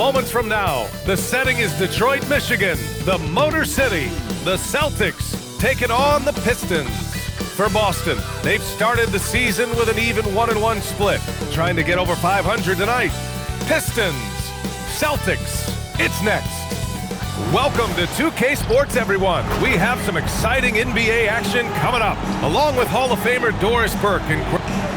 moments from now, the setting is Detroit, Michigan, the Motor City. The Celtics taking on the Pistons. For Boston, they've started the season with an even 1-1 split, trying to get over 500 tonight. Pistons, Celtics, it's next. Welcome to 2K Sports, everyone. We have some exciting NBA action coming up, along with Hall of Famer Doris Burke. And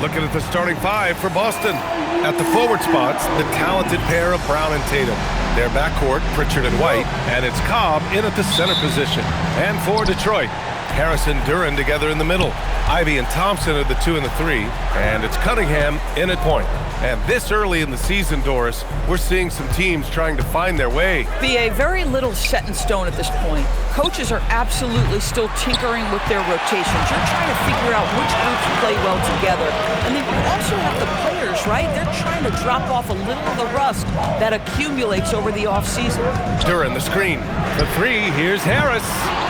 looking at the starting five for Boston. At the forward spots, the talented pair of Brown and Tatum. Their backcourt, Pritchard and White, and it's Cobb in at the center position. And for Detroit, Harris and Duren together in the middle. Ivy and Thompson are the 2 and the 3, and it's Cunningham in at point. And this early in the season, Doris, we're seeing some teams trying to find their way. BA, very little set in stone at this point. Coaches are absolutely still tinkering with their rotations. You're trying to figure out which groups play well together. And then you also have the players, right? They're trying to drop off a little of the rust that accumulates over the offseason. Duren, the screen. The 3, here's Harris.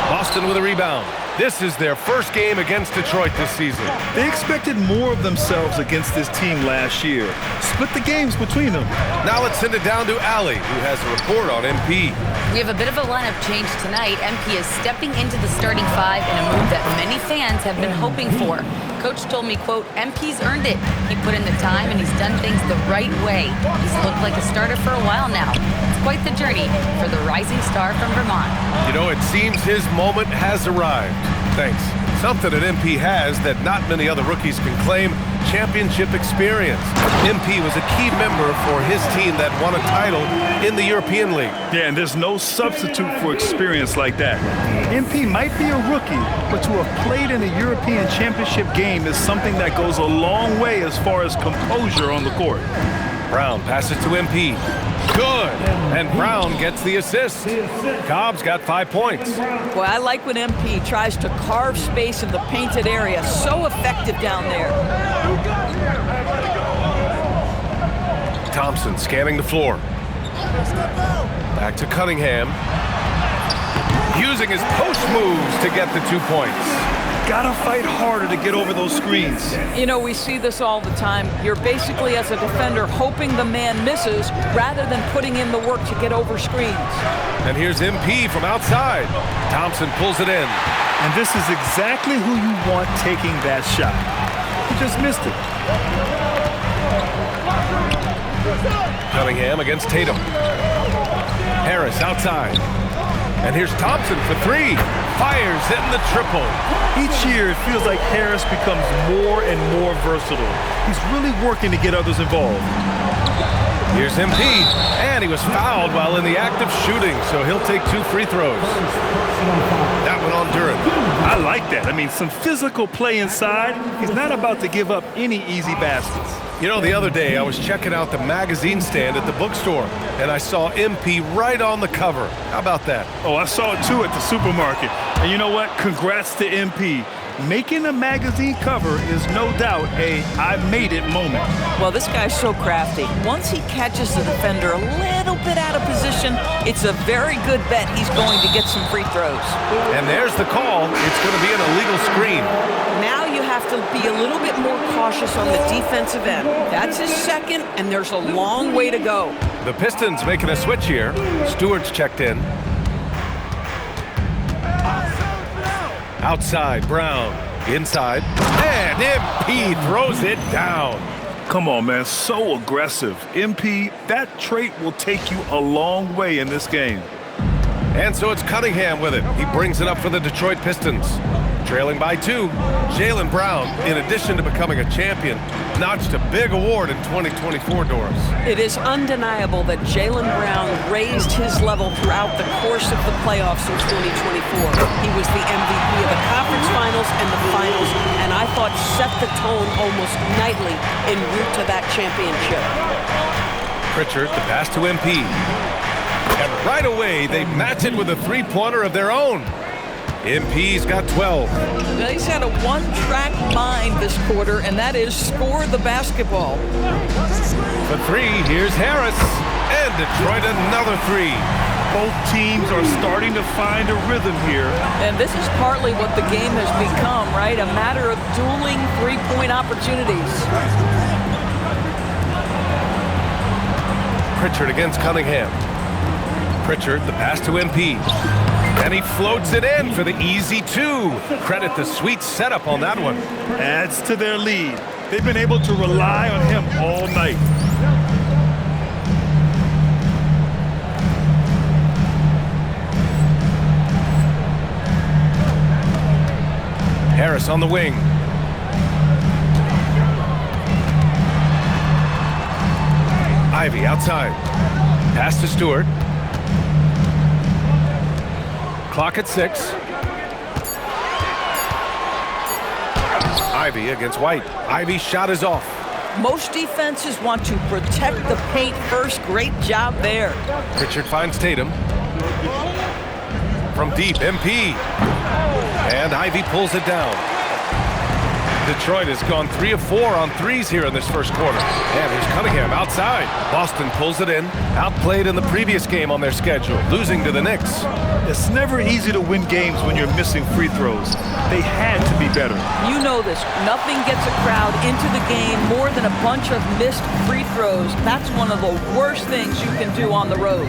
Boston with a rebound. This is their first game against Detroit this season. They expected more of themselves against this team last year. Split the games between them. Now let's send it down to Allie, who has a report on MP. We have a bit of a lineup change tonight. MP is stepping into the starting five in a move that many fans have been hoping for. Coach told me, quote, MP's earned it. He put in the time and he's done things the right way. He's looked like a starter for a while now. It's quite the journey for the rising star from Vermont. You know, it seems his moment has arrived. Thanks. Something that MP has that not many other rookies can claim: championship experience. MP was a key member for his team that won a title in the European League. Yeah, and there's no substitute for experience like that. MP might be a rookie, but to have played in a European championship game is something that goes a long way as far as composure on the court. Brown passes to MP. Good. And Brown gets the assist. Cobb's got 5 points. Boy, I like when MP tries to carve space in the painted area. So effective down there. Thompson scanning the floor. Back to Cunningham. Using his post moves to get the 2 points. Gotta fight harder to get over those screens. You know, we see this all the time. You're basically, as a defender, hoping the man misses rather than putting in the work to get over screens. And here's MP from outside. Thompson pulls it in. And this is exactly who you want taking that shot. He just missed it. Cunningham against Tatum. Harris outside. And here's Thompson for 3. Fires in the triple. Each year, it feels like Harris becomes more and more versatile. He's really working to get others involved. Here's MP, and he was fouled while in the act of shooting, so he'll take 2 free throws. That one on Duren. I like that. I mean, some physical play inside. He's not about to give up any easy baskets. You know, the other day I was checking out the magazine stand at the bookstore, and I saw MP right on the cover. How about that? Oh, I saw it too at the supermarket. And you know what? Congrats to MP. Making a magazine cover is no doubt a I made it moment. Well, this guy's so crafty. Once he catches the defender a little bit out of position, it's a very good bet he's going to get some free throws. And there's the call. It's going to be an illegal screen. Now you have to be a little bit more cautious on the defensive end. That's his second, and there's a long way to go. The Pistons making a switch here. Stewart's checked in. Outside, Brown. Inside. And MP throws it down. Come on, man. So aggressive. MP, that trait will take you a long way in this game. And so it's Cunningham with it. He brings it up for the Detroit Pistons. Trailing by 2, Jaylen Brown, in addition to becoming a champion, notched a big award in 2024, Doris. It is undeniable that Jaylen Brown raised his level throughout the course of the playoffs in 2024. He was the MVP of the conference finals and the finals, and I thought set the tone almost nightly en route to that championship. Pritchard, the pass to MP. And right away, they match it with a three-pointer of their own. MP's got 12. He's had a one-track mind this quarter, and that is score the basketball. For 3, here's Harris. And Detroit another 3. Both teams are starting to find a rhythm here. And this is partly what the game has become, right? A matter of dueling three-point opportunities. Pritchard against Cunningham. Pritchard, the pass to MP. And he floats it in for the easy 2. Credit the sweet setup on that one. Adds to their lead. They've been able to rely on him all night. Harris on the wing. Ivy outside. Pass to Stewart. Clock at 6. Ivy against White. Ivy's shot is off. Most defenses want to protect the paint first. Great job there. Pritchard finds Tatum. From deep, MP. And Ivy pulls it down. Detroit has gone 3 of 4 on threes here in this first quarter. And here's Cunningham outside. Boston pulls it in. Outplayed in the previous game on their schedule, losing to the Knicks. It's never easy to win games when you're missing free throws. They had to be better. You know this. Nothing gets a crowd into the game more than a bunch of missed free throws. That's one of the worst things you can do on the road.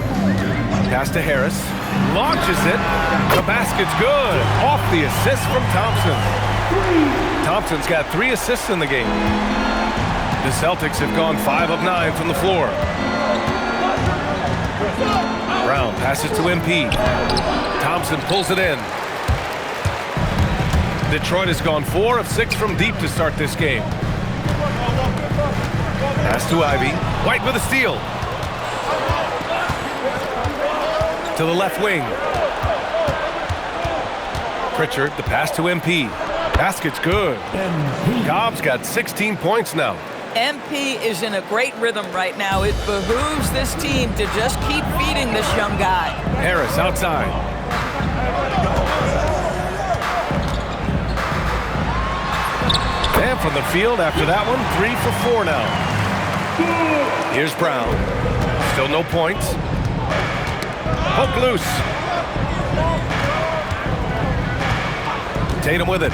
Pass to Harris. Launches it. The basket's good. Off the assist from Thompson. Thompson's got 3 assists in the game. The Celtics have gone 5 of 9 from the floor. Brown passes to MP. Thompson pulls it in. Detroit has gone 4 of 6 from deep to start this game. Pass to Ivy. White with a steal. To the left wing. Pritchard, the pass to MP. Basket's good. Cobb's got 16 points now. MP is in a great rhythm right now. It behooves this team to just keep feeding this young guy. Harris outside. And from the field after that one, 3 for 4 now. Here's Brown. Still no points. Poke loose. Tatum with it.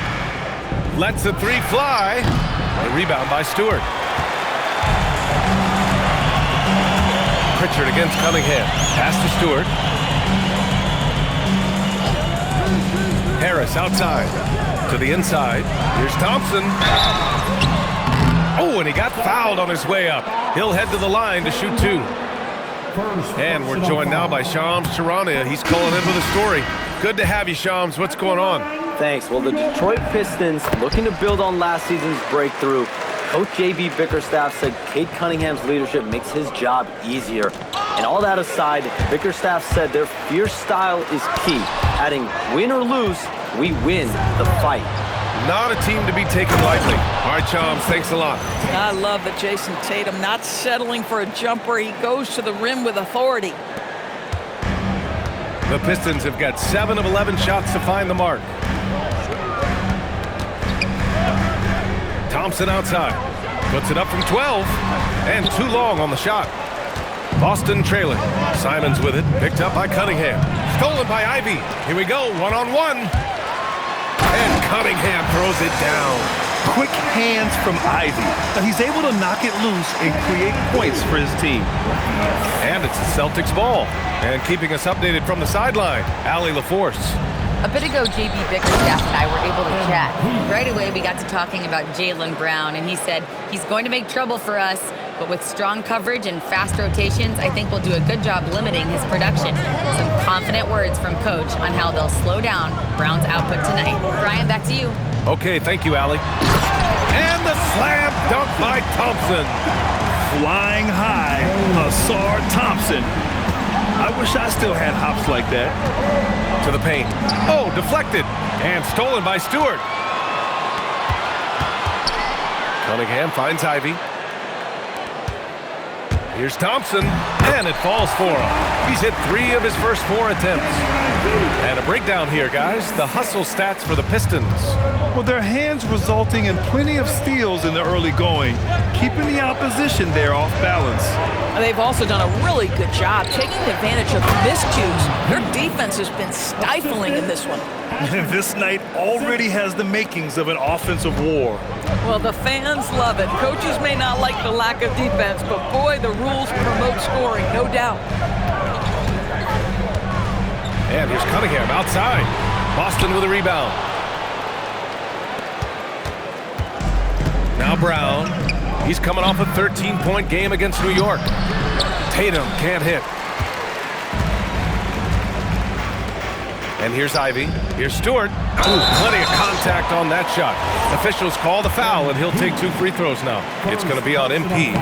Lets the 3 fly. The rebound by Stewart. Pritchard against Cunningham. Pass to Stewart. Harris outside. To the inside. Here's Thompson. Oh, and he got fouled on his way up. He'll head to the line to shoot 2. And we're joined now by Shams Charania. He's calling in with a story. Good to have you, Shams. What's going on? Thanks. Well, the Detroit Pistons, looking to build on last season's breakthrough. Coach J.B. Bickerstaff said Cade Cunningham's leadership makes his job easier. And all that aside, Bickerstaff said their fierce style is key, adding win or lose, we win the fight. Not a team to be taken lightly. All right, Shams, thanks a lot. I love that Jason Tatum not settling for a jumper. He goes to the rim with authority. The Pistons have got 7 of 11 shots to find the mark. Thompson outside. Puts it up from 12. And too long on the shot. Boston trailing. Simons with it. Picked up by Cunningham. Stolen by Ivy. Here we go. 1-on-1. And Cunningham throws it down. Quick hands from Ivy. Now he's able to knock it loose and create points for his team. And it's the Celtics ball. And keeping us updated from the sideline, Allie LaForce. A bit ago, J.B. Bickerstaff and I were able to chat. Right away, we got to talking about Jaylen Brown, and he said he's going to make trouble for us, but with strong coverage and fast rotations, I think we'll do a good job limiting his production. Some confident words from Coach on how they'll slow down Brown's output tonight. Brian, back to you. Okay, thank you, Allie. And the slam dunk by Thompson. Flying high, Asar Thompson. I wish I still had hops like that. To the paint. Oh, deflected. And stolen by Stewart. Cunningham finds Ivy. Here's Thompson. And it falls for him. He's hit 3 of his first 4 attempts. And a breakdown here, guys. The hustle stats for the Pistons. Well, their hands resulting in plenty of steals in the early going, keeping the opposition there off balance. And they've also done a really good job taking advantage of miscues. Their defense has been stifling in this one. This night already has the makings of an offensive war. Well, the fans love it. Coaches may not like the lack of defense, but boy, the rules promote scoring, no doubt. And here's Cunningham outside. Boston with a rebound. Now Brown. He's coming off a 13-point game against New York. Tatum can't hit. And here's Ivy. Here's Stewart. Ooh, plenty of contact on that shot. Officials call the foul, and he'll take 2 free throws now. It's going to be on MP.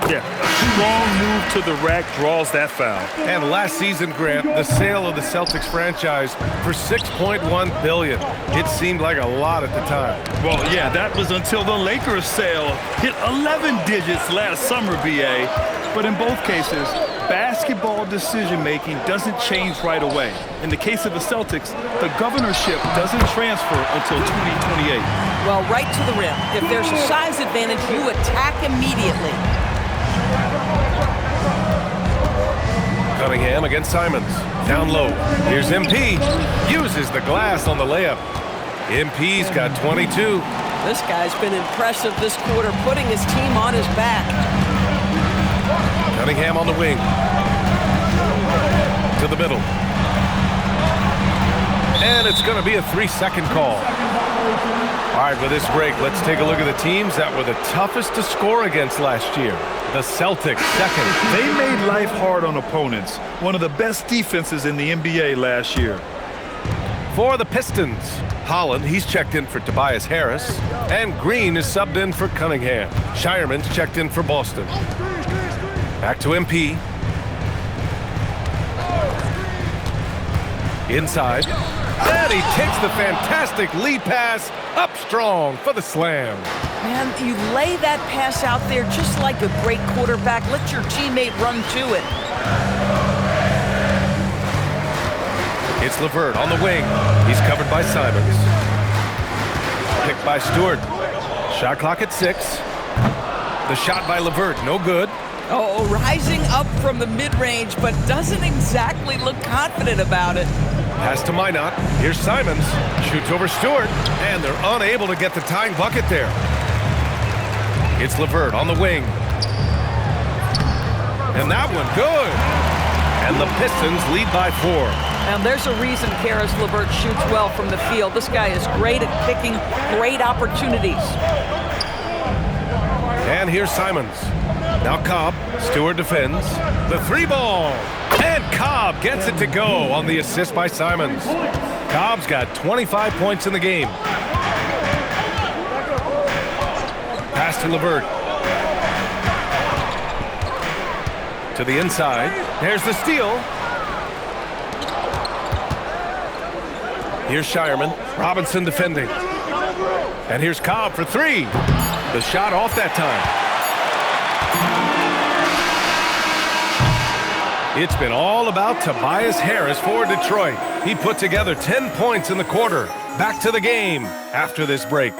Yeah, a strong move to the rack draws that foul. And last season, Grant, the sale of the Celtics franchise for $6.1 billion. It seemed like a lot at the time. Well, yeah, that was until the Lakers sale hit 11 digits last summer, BA. But in both cases, basketball decision-making doesn't change right away. In the case of the Celtics, the governorship doesn't transfer until 2028. Well, right to the rim. If there's a size advantage, you attack immediately. Cunningham against Simons. Down low. Here's MP. Uses the glass on the layup. MP's got 22. This guy's been impressive this quarter, putting his team on his back. Cunningham on the wing. To the middle. And it's going to be a 3-second call. All right, with this break, let's take a look at the teams that were the toughest to score against last year. The Celtics, second. They made life hard on opponents. One of the best defenses in the NBA last year. For the Pistons, Holland, he's checked in for Tobias Harris. And Green is subbed in for Cunningham. Shireman's checked in for Boston. Back to MP. Inside. And he takes the fantastic lead pass up strong for the slam. Man, you lay that pass out there just like a great quarterback. Let your teammate run to it. It's LeVert on the wing. He's covered by Simons. Picked by Stewart. Shot clock at 6. The shot by LeVert, no good. Oh, rising up from the mid-range, but doesn't exactly look confident about it. Pass to Minot. Here's Simons. Shoots over Stewart, and they're unable to get the tying bucket there. It's LeVert on the wing. And that one, good. And the Pistons lead by 4. Now, there's a reason Karis LeVert shoots well from the field. This guy is great at picking great opportunities. And here's Simons. Now Cobb. Stewart defends. The 3-ball. And Cobb gets it to go on the assist by Simons. Cobb's got 25 points in the game. Pass to LeVert. To the inside. There's the steal. Here's Shireman. Robinson defending. And here's Cobb for 3. The shot off that time. It's been all about Tobias Harris for Detroit. He put together 10 points in the quarter. Back to the game after this break.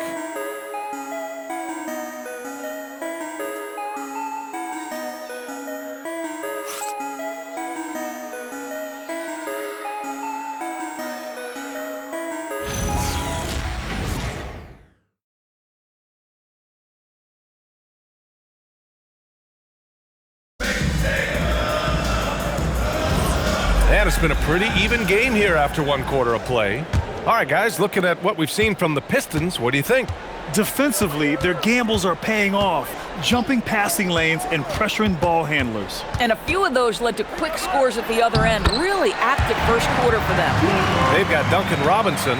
And it's been a pretty even game here after 1 quarter of play. All right, guys, looking at what we've seen from the Pistons, what do you think? Defensively, their gambles are paying off, jumping passing lanes and pressuring ball handlers. And a few of those led to quick scores at the other end. Really active first quarter for them. They've got Duncan Robinson,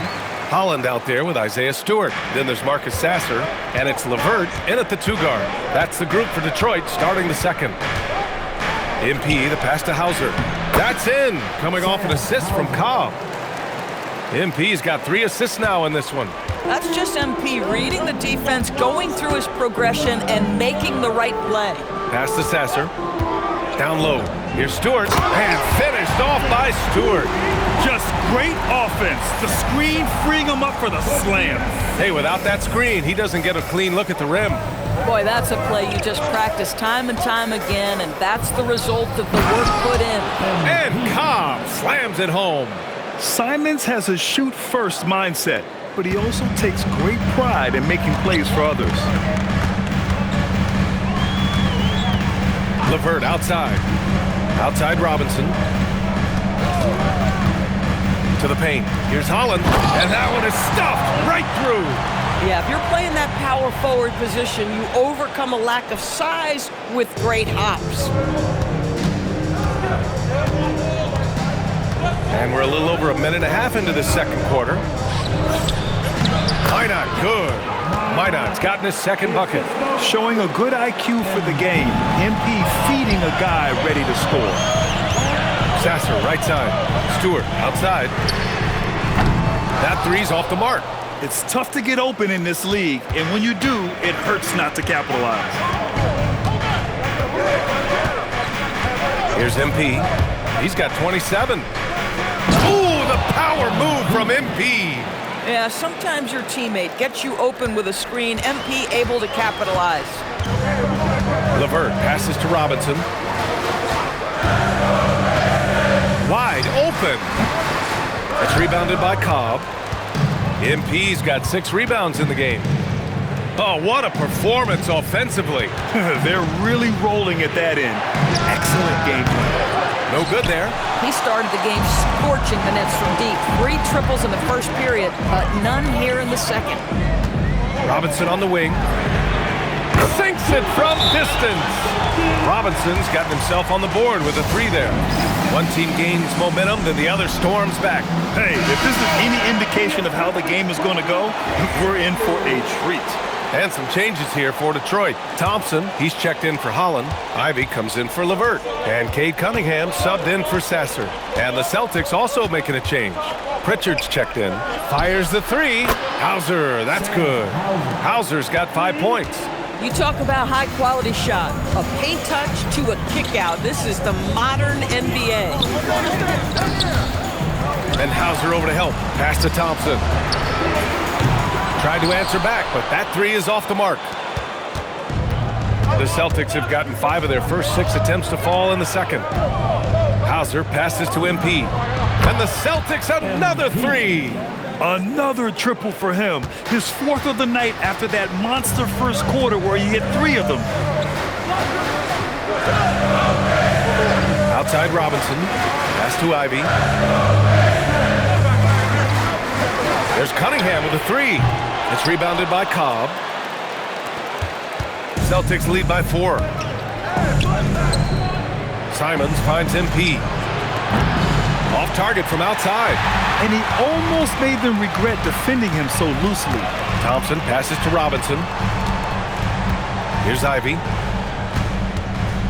Holland out there with Isaiah Stewart. Then there's Marcus Sasser, and it's LeVert in at the 2 guard. That's the group for Detroit starting the second. MP, the pass to Hauser. That's in, coming off an assist from Cobb. MP's got 3 assists now in this one. That's just MP reading the defense, going through his progression, and making the right play. Pass to Sasser. Down low. Here's Stewart. And finished off by Stewart. Just great offense. The screen freeing him up for the slam. Hey, without that screen, he doesn't get a clean look at the rim. Boy, that's a play you just practice time and time again, and that's the result of the work put in. And Cobb slams it home. Simons has a shoot-first mindset, but he also takes great pride in making plays for others. LeVert outside. Outside Robinson. To the paint. Here's Holland. And that one is stuffed right through. Yeah, if you're playing that power forward position, you overcome a lack of size with great hops. And we're a little over a minute and a half into the second quarter. Minot, good. Minot's gotten his second bucket. Showing a good IQ for the game. MP feeding a guy ready to score. Sasser, right side. Stewart, outside. That three's off the mark. It's tough to get open in this league, and when you do, it hurts not to capitalize. Here's MP. He's got 27. Ooh, the power move from MP. Yeah, sometimes your teammate gets you open with a screen. MP able to capitalize. LeVert passes to Robinson. Wide open. It's rebounded by Cobb. MP's got 6 rebounds in the game. Oh, what a performance offensively. They're really rolling at that end. Excellent game plan. No good there. He started the game scorching the nets from deep. 3 triples in the first period, but none here in the second. Robinson on the wing. Sinks it from distance. Robinson's gotten himself on the board with a 3 there. One team gains momentum, then the other storms back. Hey, if this is any indication of how the game is going to go, we're in for a treat. And some changes here for Detroit. Thompson, he's checked in for Holland. Ivy comes in for LeVert. And Cade Cunningham subbed in for Sasser. And the Celtics also making a change. Pritchard's checked in. Fires the 3. Hauser, that's good. Hauser's got 5 points. You talk about high-quality shot. A paint touch to a kick-out. This is the modern NBA. And Hauser over to help. Pass to Thompson. Tried to answer back, but that 3 is off the mark. The Celtics have gotten 5 of their first 6 attempts to fall in the second. Hauser passes to MP. And the Celtics another 3. Another triple for him. His 4th of the night after that monster first quarter where he hit 3 of them. Outside Robinson. Pass to Ivy. There's Cunningham with a 3. It's rebounded by Cobb. Celtics lead by 4. Simons finds MP. Off target from outside. And he almost made them regret defending him so loosely. Thompson passes to Robinson. Here's Ivy.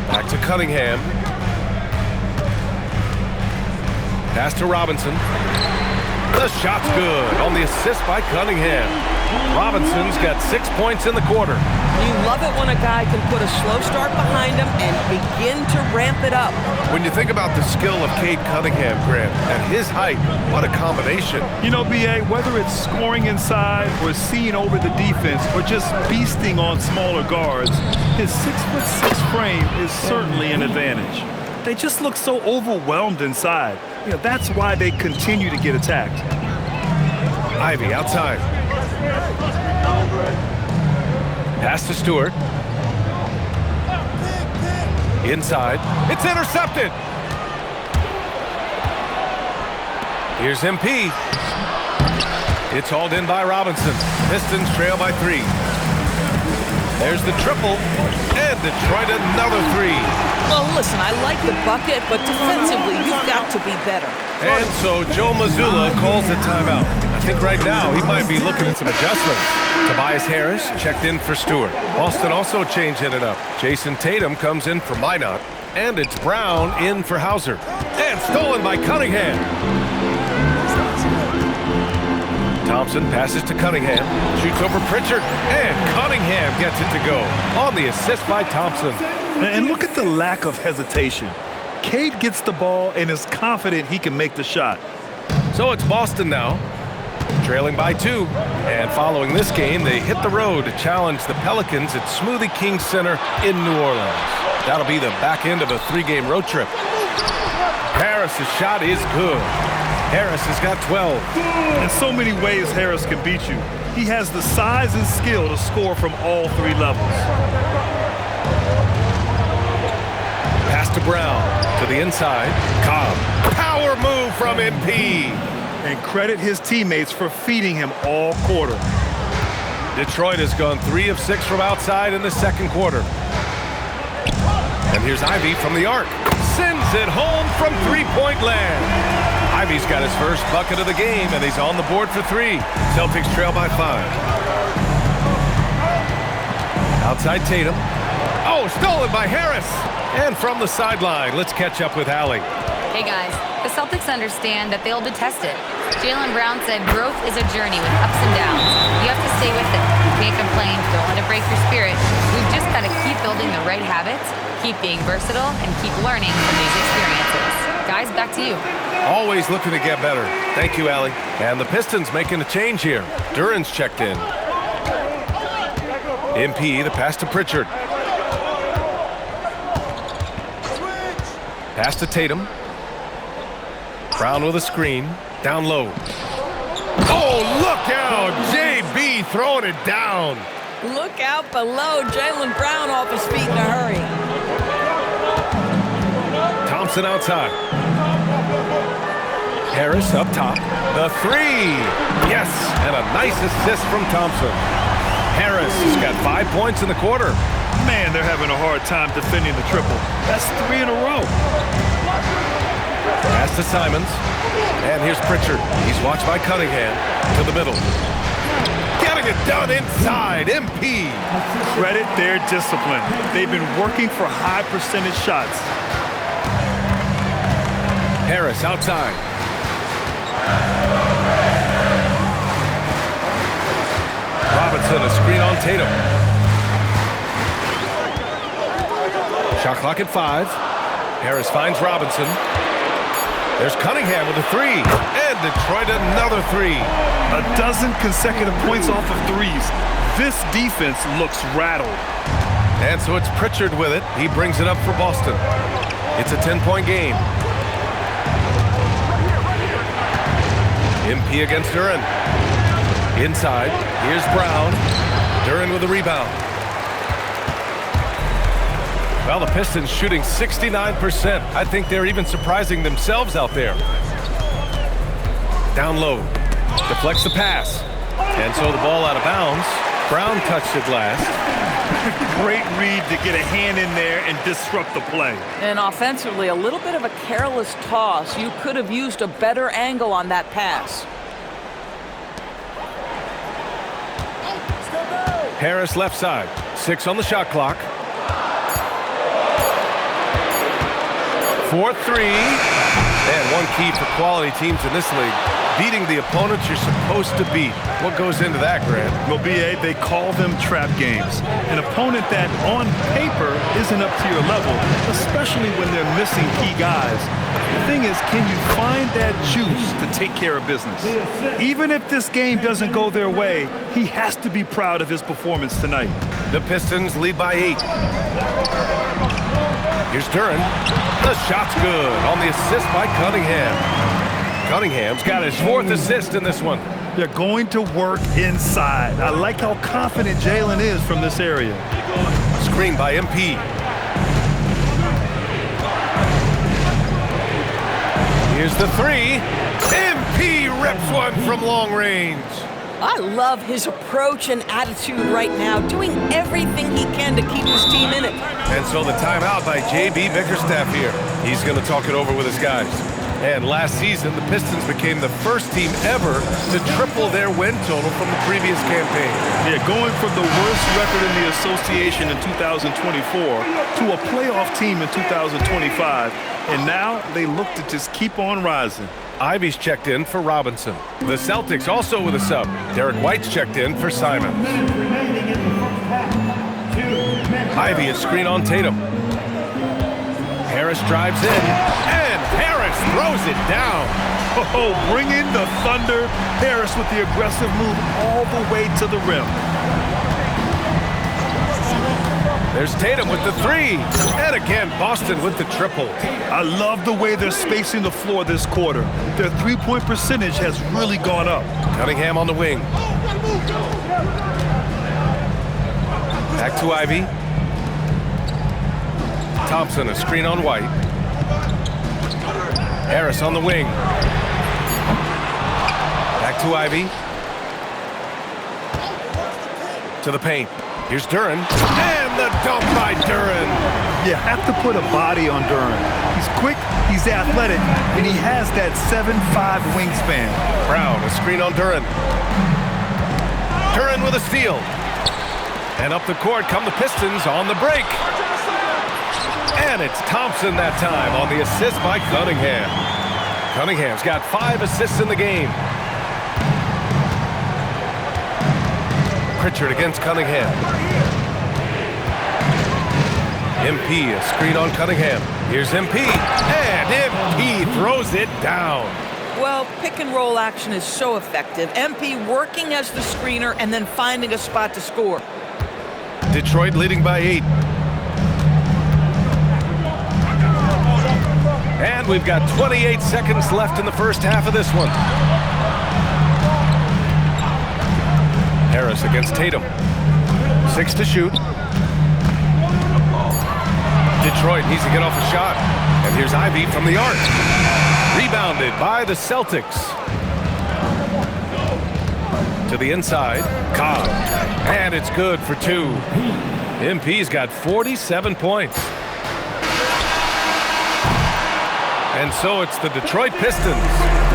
Back to Cunningham. Pass to Robinson. The shot's good on the assist by Cunningham. Robinson's got 6 points in the quarter. You love it when a guy can put a slow start behind him and begin to ramp it up. When you think about the skill of Cade Cunningham, Grant, and his height, what a combination. You know, B.A., whether it's scoring inside or seeing over the defense or just beasting on smaller guards, his 6'6" frame is certainly an advantage. They just look so overwhelmed inside. You know, that's why they continue to get attacked. Ivy outside. Pass to Stewart. Inside. It's intercepted. Here's MP. It's hauled in by Robinson. Pistons trail by 3. There's the triple. And Detroit another 3. Well, listen, I like the bucket, but defensively, you've got to be better. And so Joe Mazzulla calls a timeout. I think right now he might be looking at some adjustments. Tobias Harris checked in for Stewart. Boston also changing it up. Jason Tatum comes in for Minot. And it's Brown in for Hauser. And stolen by Cunningham. Thompson passes to Cunningham. Shoots over Pritchard. And Cunningham gets it to go on the assist by Thompson. And look at the lack of hesitation. Cade gets the ball and is confident he can make the shot. So it's Boston now, trailing by 2. And following this game, they hit the road to challenge the Pelicans at Smoothie King Center in New Orleans. That'll be the back end of a 3-game road trip. Harris Harris's shot is good. Harris has got 12. In so many ways, Harris can beat you. He has the size and skill to score from all three levels. Pass to Brown, to the inside. Cobb, power move from MP. And credit his teammates for feeding him all quarter. Detroit has gone 3 of 6 from outside in the second quarter. And here's Ivy from the arc. Sends it home from three-point land. Ivy's got his first bucket of the game, and he's on the board for 3. Celtics trail by 5. Outside Tatum. Oh, stolen by Harris. And from the sideline, let's catch up with Allie. Hey guys, the Celtics understand that they'll be tested. Jaylen Brown said growth is a journey with ups and downs. You have to stay with it. You can't complain. Don't let it break your spirit. We've just got to keep building the right habits, keep being versatile, and keep learning from these experiences. Guys, back to you. Always looking to get better. Thank you, Allie. And the Pistons making a change here. Duran's checked in. MP, the pass to Pritchard. Pass to Tatum. Brown with a screen. Down low. Oh, look out! JB throwing it down. Look out below. Jaylen Brown off his feet in a hurry. Thompson outside. Harris up top. The 3. Yes, and a nice assist from Thompson. Harris has got 5 points in the quarter. Man, they're having a hard time defending the triple. That's 3 in a row. Pass to Simons. And here's Pritchard. He's watched by Cunningham. To the middle. Getting it done inside. MP. Credit their discipline. They've been working for high percentage shots. Harris outside. Robinson, a screen on Tatum. Shot clock at 5. Harris finds Robinson. There's Cunningham with a 3. And Detroit another 3. A dozen consecutive points off of threes. This defense looks rattled. And so it's Pritchard with it. He brings it up for Boston. It's a 10-point game. MP against Duran. Inside. Here's Brown. Duran with a rebound. Well, the Pistons shooting 69%. I think they're even surprising themselves out there. Down low. Deflects the pass. And so the ball out of bounds. Brown touched it last. Great read to get a hand in there and disrupt the play. And offensively, a little bit of a careless toss. You could have used a better angle on that pass. Harris left side. 6 on the shot clock. 4-3. And one key for quality teams in this league. Beating the opponents you're supposed to beat. What goes into that, Grant? Well, B.A., they call them trap games. An opponent that, on paper, isn't up to your level, especially when they're missing key guys. The thing is, can you find that juice to take care of business? Even if this game doesn't go their way, he has to be proud of his performance tonight. The Pistons lead by 8. Here's Duran. The shot's good on the assist by Cunningham. Cunningham's got his 4th assist in this one. They're going to work inside. I like how confident Jaylen is from this area. Screen by MP. Here's the 3. MP rips one from long range. I love his approach and attitude right now, doing everything he can to keep his team in it. And so the timeout by JB Bickerstaff here. He's going to talk it over with his guys. And last season, the Pistons became the first team ever to triple their win total from the previous campaign. Yeah, going from the worst record in the association in 2024 to a playoff team in 2025. And now they look to just keep on rising. Ivy's checked in for Robinson. The Celtics also with a sub. Derek White's checked in for Simons. Ivy, a screen on Tatum. Harris drives in, and Harris throws it down. Oh, bring in the thunder. Harris with the aggressive move all the way to the rim. There's Tatum with the three. And again, Boston with the triple. I love the way they're spacing the floor this quarter. Their three-point percentage has really gone up. Cunningham on the wing. Back to Ivy. Thompson, a screen on White. Harris on the wing. Back to Ivy. To the paint. Here's Duren. And the dunk by Duren. You have to put a body on Duren. He's quick, he's athletic, and he has that 7'5" wingspan. Brown, a screen on Duren. Duren with a steal. And up the court come the Pistons on the break. And it's Thompson that time on the assist by Cunningham. Cunningham's got 5 assists in the game. Pritchard against Cunningham. MP, a screen on Cunningham. Here's MP, and MP throws it down. Well, pick and roll action is so effective. MP working as the screener and then finding a spot to score. Detroit leading by 8. And we've got 28 seconds left in the first half of this one. Harris against Tatum. 6 to shoot. Detroit needs to get off a shot. And here's Ivy from the arc. Rebounded by the Celtics. To the inside. Cobb. And it's good for 2. MP's got 47 points. And so it's the Detroit Pistons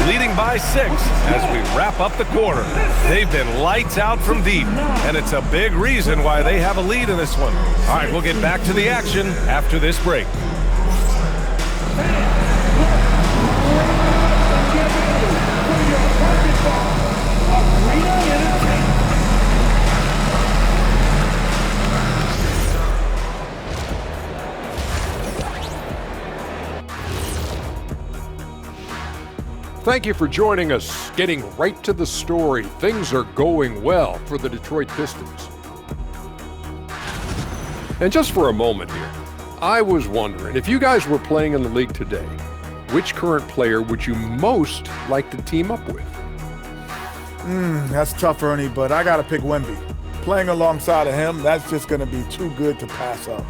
leading by 6 as we wrap up the quarter. They've been lights out from deep, and it's a big reason why they have a lead in this one. All right, we'll get back to the action after this break. Thank you for joining us. Getting right to the story, things are going well for the Detroit Pistons. And just for a moment here, I was wondering, if you guys were playing in the league today, which current player would you most like to team up with? That's tough, Ernie, but I got to pick Wemby. Playing alongside of him, that's just going to be too good to pass up.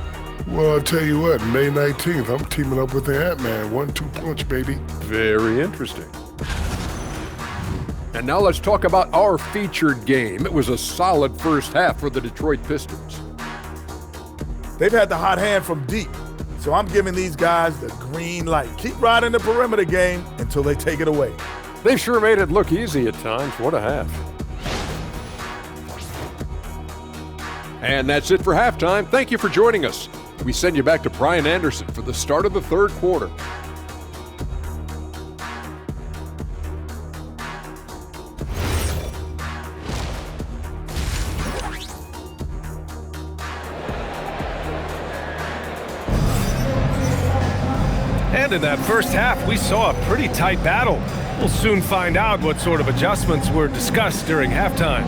Well, I'll tell you what, May 19th, I'm teaming up with the Ant-Man. 1-2 punch, baby. Very interesting. And now let's talk about our featured game. It was a solid first half for the Detroit Pistons. They've had the hot hand from deep, so I'm giving these guys the green light. Keep riding the perimeter game until they take it away. They sure made it look easy at times. What a half. And that's it for halftime. Thank you for joining us. We send you back to Brian Anderson for the start of the third quarter. And in that first half, we saw a pretty tight battle. We'll soon find out what sort of adjustments were discussed during halftime.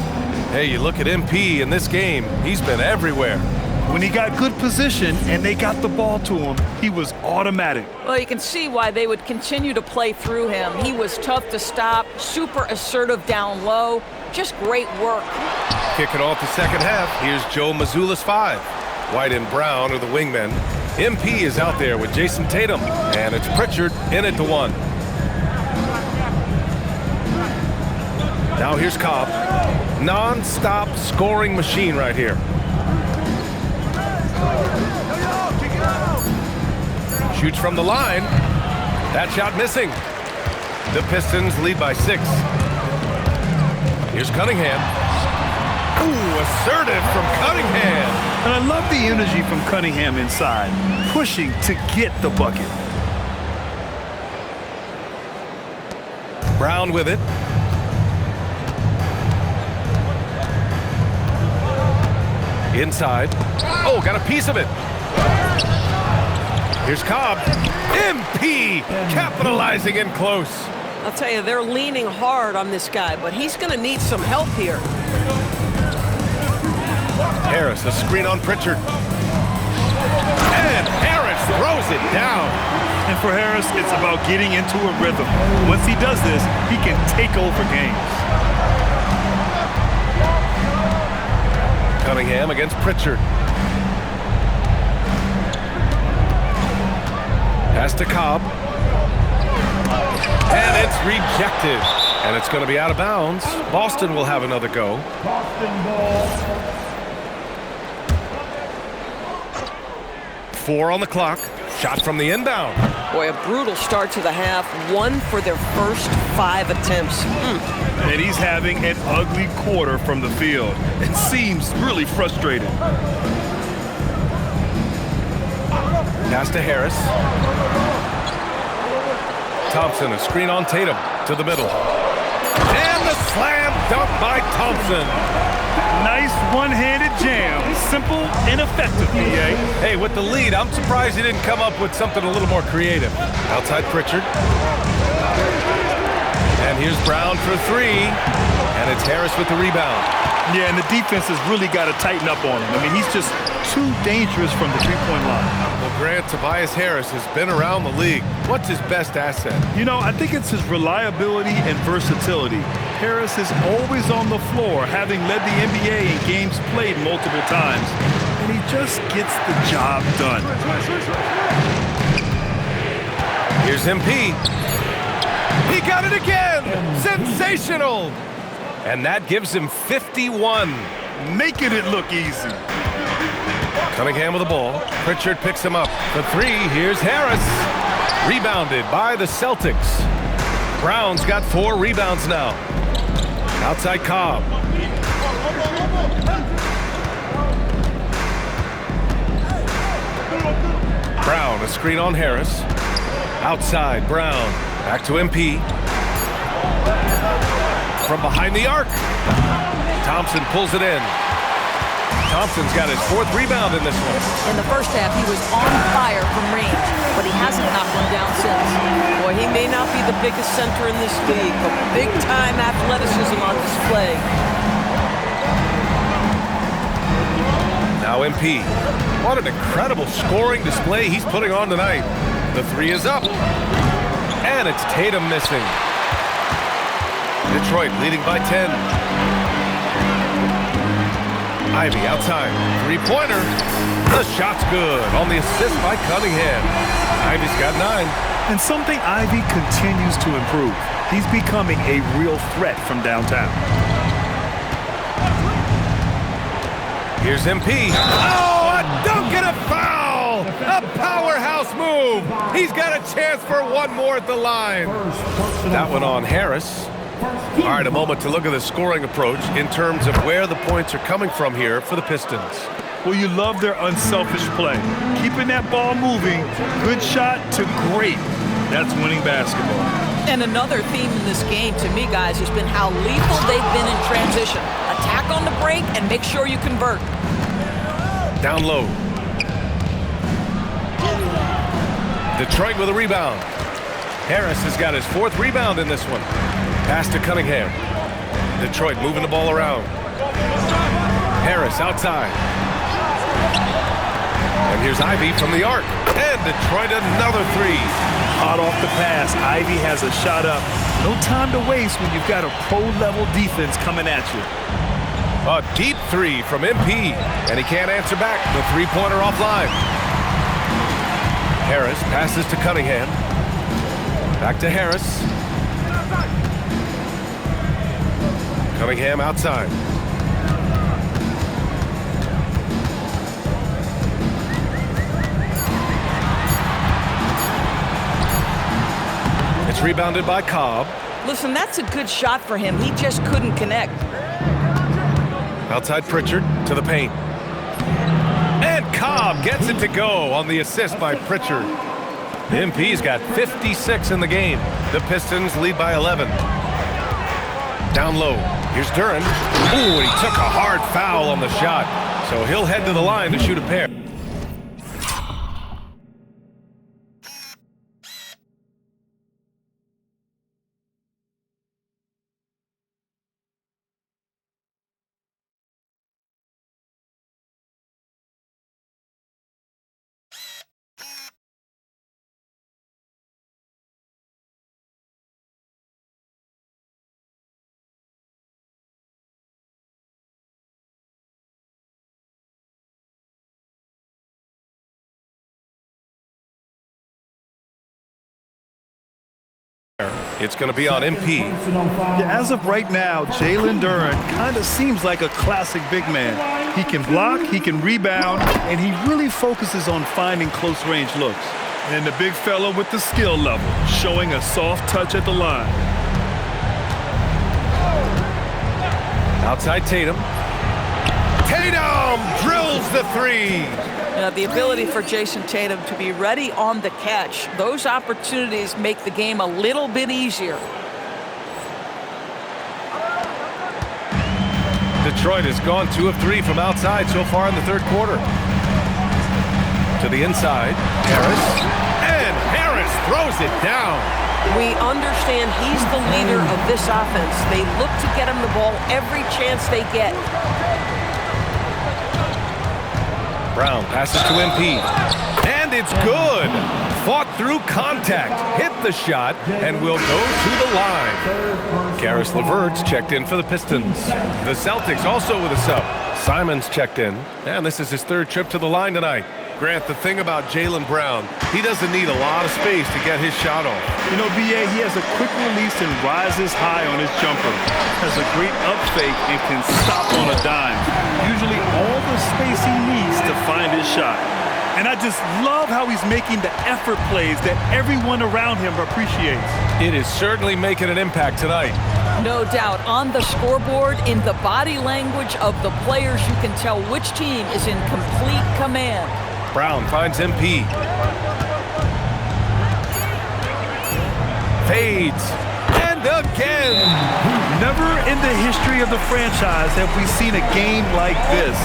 Hey, you look at MP in this game, he's been everywhere. When he got good position and they got the ball to him, he was automatic. Well, you can see why they would continue to play through him. He was tough to stop, super assertive down low, just great work. Kicking off the second half, here's Joe Mazzulla's 5. White and Brown are the wingmen. MP is out there with Jason Tatum, and it's Pritchard in it to 1. Now here's Cobb. Non-stop scoring machine right here. Shoots from the line. That shot missing. The Pistons lead by 6. Here's Cunningham. Ooh, assertive from Cunningham. And I love the energy from Cunningham inside, pushing to get the bucket. Brown with it. Inside. Oh, got a piece of it. Here's Cobb. MP capitalizing in close. I'll tell you, they're leaning hard on this guy, but he's going to need some help here. Harris, a screen on Pritchard. And Harris throws it down. And for Harris, it's about getting into a rhythm. Once he does this, he can take over games. Cunningham against Pritchard. Pass to Cobb. And it's rejected. And it's going to be out of bounds. Boston will have another go. Boston ball. 4 on the clock. Shot from the inbound. Boy, a brutal start to the half. 1 for their first 5 attempts. And he's having an ugly quarter from the field. It seems really frustrated. Pass to Harris. Thompson, a screen on Tatum to the middle. And the slam dunk by Thompson. Nice one-handed jam. Simple and effective, B.A. Hey, with the lead, I'm surprised he didn't come up with something a little more creative. Outside Pritchard. And here's Brown for 3. And it's Harris with the rebound. Yeah, and the defense has really got to tighten up on him. I mean, he's just too dangerous from the three-point line. Well, Grant, Tobias Harris has been around the league. What's his best asset? You know, I think it's his reliability and versatility. Harris is always on the floor, having led the NBA in games played multiple times. And he just gets the job done. Here's MP. He got it again! Sensational! And that gives him 51. Making it look easy. Cunningham with the ball. Pritchard picks him up. For 3, here's Harris. Rebounded by the Celtics. Brown's got 4 rebounds now. Outside Cobb. Brown, a screen on Harris. Outside, Brown. Back to MP. From behind the arc. Thompson pulls it in. Thompson's got his 4th rebound in this one. In the first half, he was on fire from range, but he hasn't knocked one down since. Boy, he may not be the biggest center in this league, but big-time athleticism on display. Now MP. What an incredible scoring display he's putting on tonight. The 3 is up. And it's Tatum missing. Detroit leading by 10. Ivy outside. 3-pointer. The shot's good on the assist by Cunningham. Ivy's got 9. And something Ivy continues to improve. He's becoming a real threat from downtown. Here's MP. Oh, a dunk and a foul! A powerhouse move. He's got a chance for 1 more at the line. That one on Harris. All right, a moment to look at the scoring approach in terms of where the points are coming from here for the Pistons. Well, you love their unselfish play. Keeping that ball moving, good shot to great. That's winning basketball. And another theme in this game, to me, guys, has been how lethal they've been in transition. Attack on the break and make sure you convert. Down low. Detroit with a rebound. Harris has got his 4th rebound in this one. Pass to Cunningham. Detroit moving the ball around. Harris outside. And here's Ivy from the arc. And Detroit another 3. Hot off the pass, Ivy has a shot up. No time to waste when you've got a pro-level defense coming at you. A deep 3 from MP. And he can't answer back. The 3-pointer offline. Harris passes to Cunningham. Back to Harris. Cunningham outside. It's rebounded by Cobb. Listen, that's a good shot for him. He just couldn't connect. Outside Pritchard to the paint. And Cobb gets it to go on the assist by Pritchard. MP's got 56 in the game. The Pistons lead by 11. Down low. Here's Duran. Ooh, and he took a hard foul on the shot. So he'll head to the line to shoot a pair. It's going to be on MP. Yeah, as of right now, Jalen Duren kind of seems like a classic big man. He can block, he can rebound, and he really focuses on finding close-range looks. And the big fella with the skill level, showing a soft touch at the line. Outside Tatum. Tatum drills the three. The ability for Jason Tatum to be ready on the catch, those opportunities make the game a little bit easier. Detroit has gone 2 of 3 from outside so far in the third quarter. To the inside, Harris. And Harris throws it down. We understand he's the leader of this offense. They look to get him the ball every chance they get. Brown passes to MP. And it's good. Fought through contact. Hit the shot and will go to the line. Karis LeVert's checked in for the Pistons. The Celtics also with a sub. Simons checked in. And this is his 3rd trip to the line tonight. Grant, the thing about Jaylen Brown, he doesn't need a lot of space to get his shot off. You know, B.A., he has a quick release and rises high on his jumper. Has a great up fake and can stop on a dime. Usually all the space he needs to find his shot. And I just love how he's making the effort plays that everyone around him appreciates. It is certainly making an impact tonight. No doubt. On the scoreboard, in the body language of the players, you can tell which team is in complete command. Brown finds MP. Fades. And again. Never in the history of the franchise have we seen a game like this.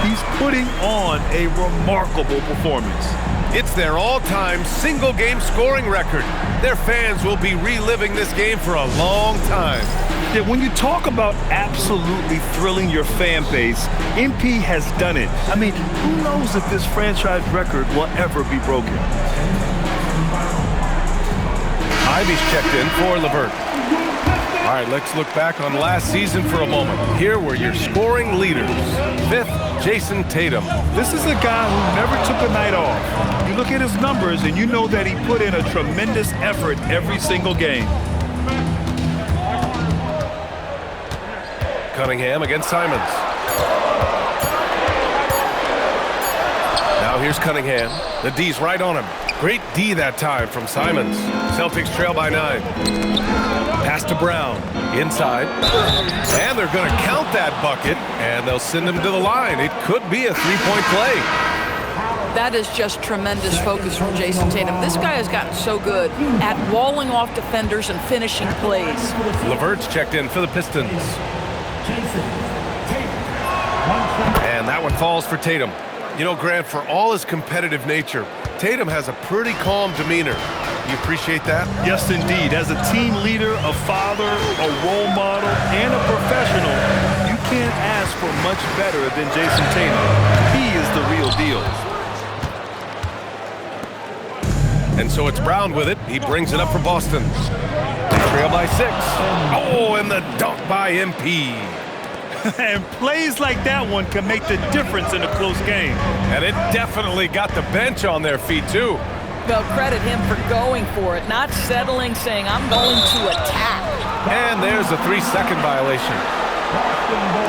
He's putting on a remarkable performance. It's their all-time single-game scoring record. Their fans will be reliving this game for a long time. Yeah, when you talk about absolutely thrilling your fan base, MP has done it. I mean, who knows if this franchise record will ever be broken? Ivy's checked in for LeVert. All right, let's look back on last season for a moment. Here were your scoring leaders. 5th, Jason Tatum. This is a guy who never took a night off. You look at his numbers and you know that he put in a tremendous effort every single game. Cunningham against Simons. Now here's Cunningham. The D's right on him. Great D that time from Simons. Celtics trail by 9. Pass to Brown. Inside. And they're going to count that bucket, and they'll send him to the line. It could be a 3-point play. That is just tremendous focus from Jason Tatum. This guy has gotten so good at walling off defenders and finishing plays. LeVert's checked in for the Pistons. And that one falls for Tatum. You know, Grant, for all his competitive nature, Tatum has a pretty calm demeanor. You appreciate that? Yes, indeed. As a team leader, a father, a role model, and a professional, you can't ask for much better than Jason Tatum. He is the real deal. And so it's Brown with it. He brings it up for Boston. They trail by 6. Oh, and the dunk by MP. And plays like that one can make the difference in a close game. And it definitely got the bench on their feet, too. They'll credit him for going for it, not settling, saying, I'm going to attack. And there's a 3-second violation.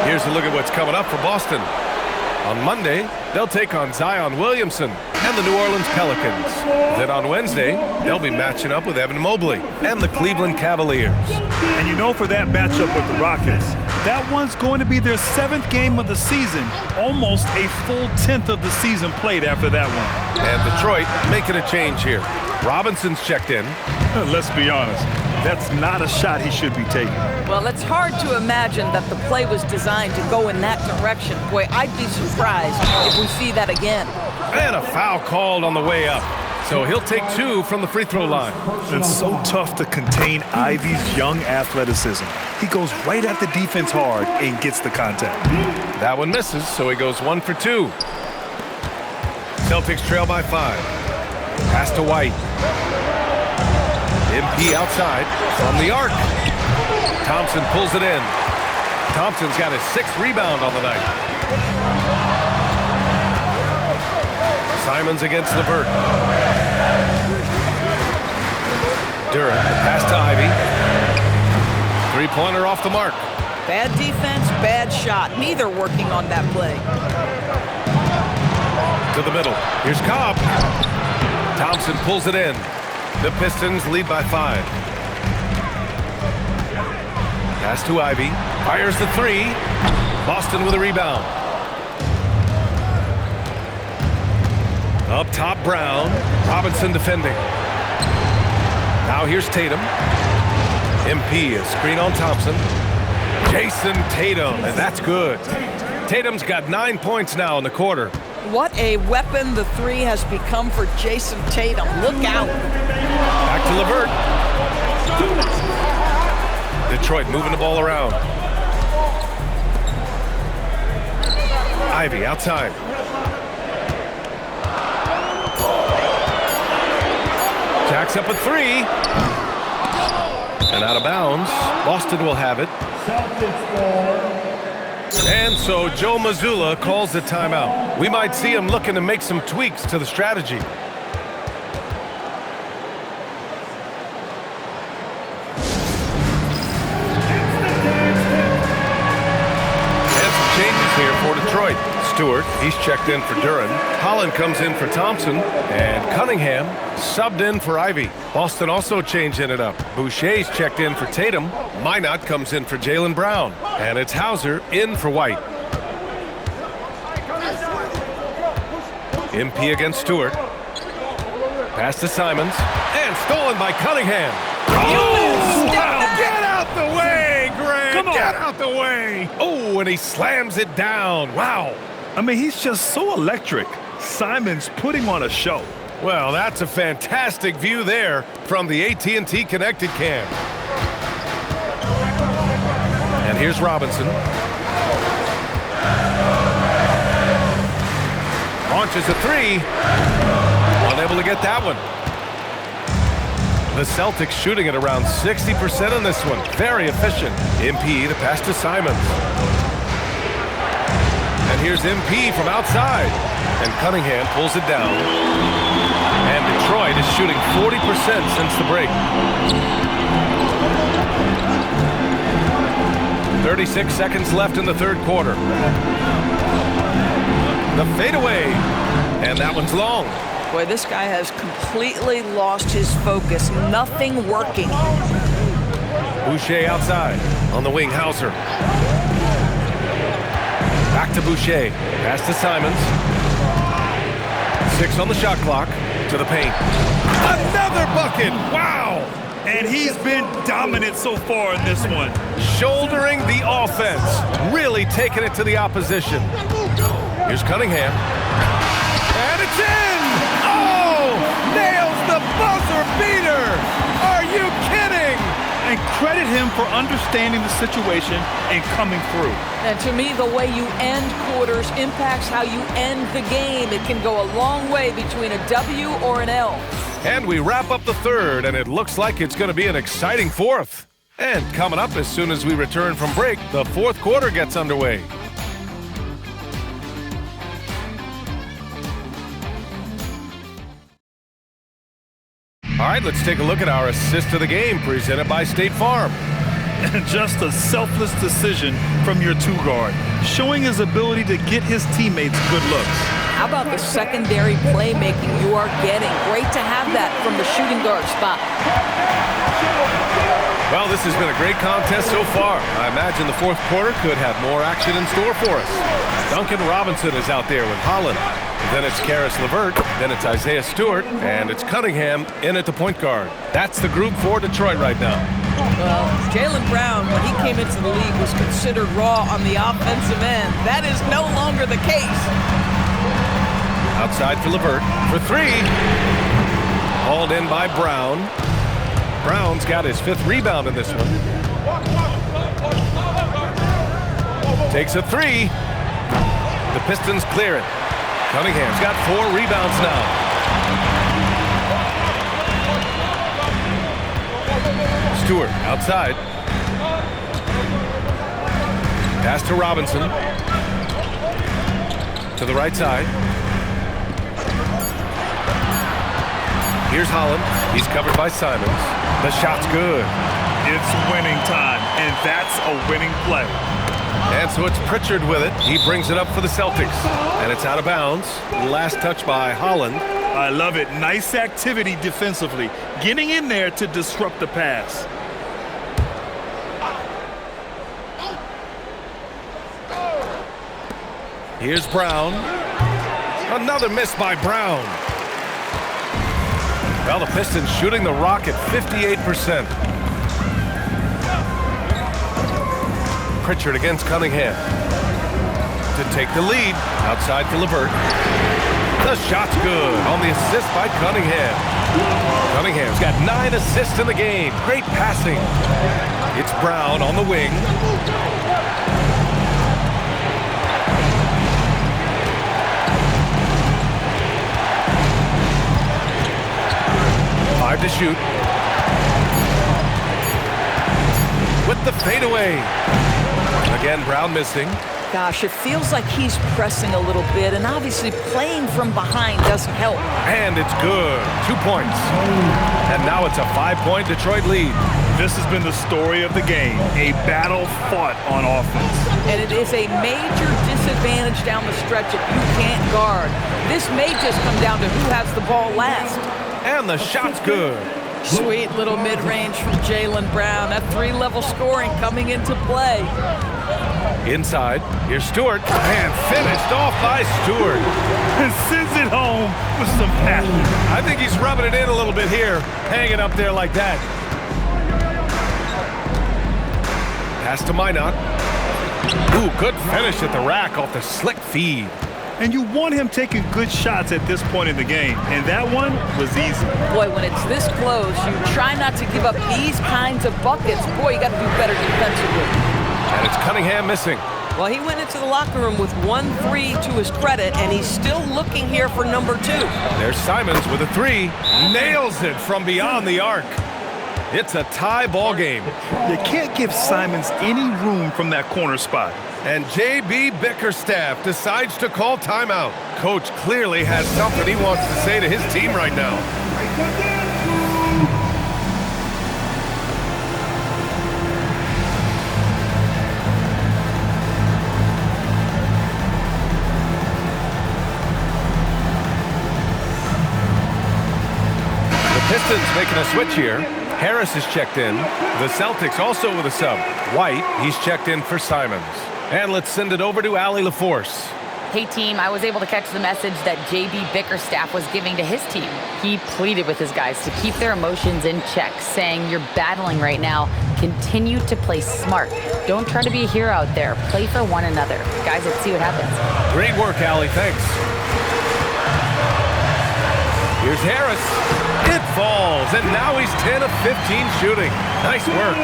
Here's a look at what's coming up for Boston. On Monday, they'll take on Zion Williamson and the New Orleans Pelicans. Then on Wednesday, they'll be matching up with Evan Mobley and the Cleveland Cavaliers. And you know, for that matchup with the Rockets, that one's going to be their 7th game of the season. Almost a full 10th of the season played after that one. And Detroit making a change here. Robinson's checked in. Let's be honest, that's not a shot he should be taking. Well, it's hard to imagine that the play was designed to go in that direction. Boy, I'd be surprised if we see that again. And a foul called on the way up. So he'll take 2 from the free throw line. It's so tough to contain Ivy's young athleticism. He goes right at the defense hard and gets the contact. That one misses, so he goes 1 for 2. Celtics trail by 5. Pass to White. MP outside from the arc. Thompson pulls it in. Thompson's got his 6th rebound on the night. Simons against LeVert. Duren, pass to Ivy. Three-pointer off the mark. Bad defense, bad shot. Neither working on that play. To the middle. Here's Cobb. Thompson pulls it in. The Pistons lead by 5. Pass to Ivy. Fires the three. Boston with a rebound. Up top, Brown. Robinson defending. Now here's Tatum. MP, a screen on Thompson. Jason Tatum, and that's good. Tatum's got 9 points now in the quarter. What a weapon the three has become for Jason Tatum. Look out. Back to LeVert. Detroit moving the ball around. Ivy outside. Jacks up a three. And out of bounds. Boston will have it. And so Joe Mazzulla calls the timeout. We might see him looking to make some tweaks to the strategy. Here for Detroit. Stewart, he's checked in for Duran. Holland comes in for Thompson. And Cunningham subbed in for Ivy. Boston also changing it up. Boucher's checked in for Tatum. Minot comes in for Jaylen Brown. And it's Hauser in for White. MP against Stewart. Pass to Simons. And stolen by Cunningham. Oh, wow. Get out the way, Grant. Come on. Get out the way. Oh, and he slams it down. Wow. I mean, he's just so electric. Simons putting on a show. Well, that's a fantastic view there from the AT&T Connected Cam. And here's Robinson. Launches a three. Unable to get that one. The Celtics shooting at around 60% on this one. Very efficient. MP to pass to Simons. And here's MP from outside. And Cunningham pulls it down. And Detroit is shooting 40% since the break. 36 seconds left in the third quarter. The fadeaway. And that one's long. Boy, this guy has completely lost his focus. Nothing working. Boucher outside. On the wing, Hauser. Back to Boucher. Pass to Simons. 6 on the shot clock. To the paint. Another bucket! Wow! And he's been dominant so far in this one. Shouldering the offense. Really taking it to the opposition. Here's Cunningham. And it's in! Oh! Nails the buzzer beater! Are you kidding? And credit him for understanding the situation and coming through. And to me, the way you end quarters impacts how you end the game. It can go a long way between a W or an L. And we wrap up the third, and it looks like it's going to be an exciting fourth. And coming up as soon as we return from break, the fourth quarter gets underway. All right, let's take a look at our assist of the game presented by State Farm. And just a selfless decision from your two-guard, showing his ability to get his teammates good looks. How about the secondary playmaking you are getting? Great to have that from the shooting guard spot. Well, this has been a great contest so far. I imagine the fourth quarter could have more action in store for us. Duncan Robinson is out there with Holland. Then it's Karis LeVert, then it's Isaiah Stewart, and it's Cunningham in at the point guard. That's the group for Detroit right now. Well, Jaylen Brown, when he came into the league, was considered raw on the offensive end. That is no longer the case. Outside for LeVert for three. Hauled in by Brown. Brown's got his 5th rebound in this one. Takes a three. The Pistons clear it. Cunningham's got 4 rebounds now. Stewart outside. Pass to Robinson. To the right side. Here's Holland. He's covered by Simons. The shot's good. It's winning time. and that's a winning play. And so it's Pritchard with it. He brings it up for the Celtics, and it's out of bounds. Last touch by Holland. I love it. Nice activity defensively, getting in there to disrupt the pass. Here's Brown. Another miss by Brown. Well, the Pistons shooting the rock at 58%. Pritchard against Cunningham. To take the lead. Outside to LeVert. The shot's good on the assist by Cunningham. Cunningham's got 9 assists in the game. Great passing. It's Brown on the wing. Five to shoot. With the fadeaway. Again, Brown missing. Gosh, it feels like he's pressing a little bit, and obviously playing from behind doesn't help. And it's good. 2 points. And now it's a 5-point Detroit lead. This has been the story of the game, a battle fought on offense. And it is a major disadvantage down the stretch if you can't guard. This may just come down to who has the ball last. And the shot's good. Sweet little mid-range from Jaylen Brown. That 3-level scoring coming into play. Inside, here's Stewart, and finished off by Stewart. And sends it home with some passion. I think he's rubbing it in a little bit here, hanging up there like that. Pass to Minot. Ooh, good finish at the rack off the slick feed. And you want him taking good shots at this point in the game, and that one was easy. Boy, when it's this close, you try not to give up these kinds of buckets. Boy, you got to do better defensively. And it's Cunningham missing. Well, he went into the locker room with 1-3 to his credit, and he's still looking here for number 2. There's Simons with a 3. Nails it from beyond the arc. It's a tie ball game. You can't give Simons any room from that corner spot. And J.B. Bickerstaff decides to call timeout. Coach clearly has something he wants to say to his team right now. The Pistons making a switch here. Harris is checked in. The Celtics also with a sub. White, he's checked in for Simons. And let's send it over to Allie LaForce. Hey, team, I was able to catch the message that J.B. Bickerstaff was giving to his team. He pleaded with his guys to keep their emotions in check, saying, "You're battling right now. Continue to play smart. Don't try to be a hero out there. Play for one another." Guys, let's see what happens. Great work, Allie. Thanks. Here's Harris. It falls, and now he's 10 of 15 shooting. Nice work.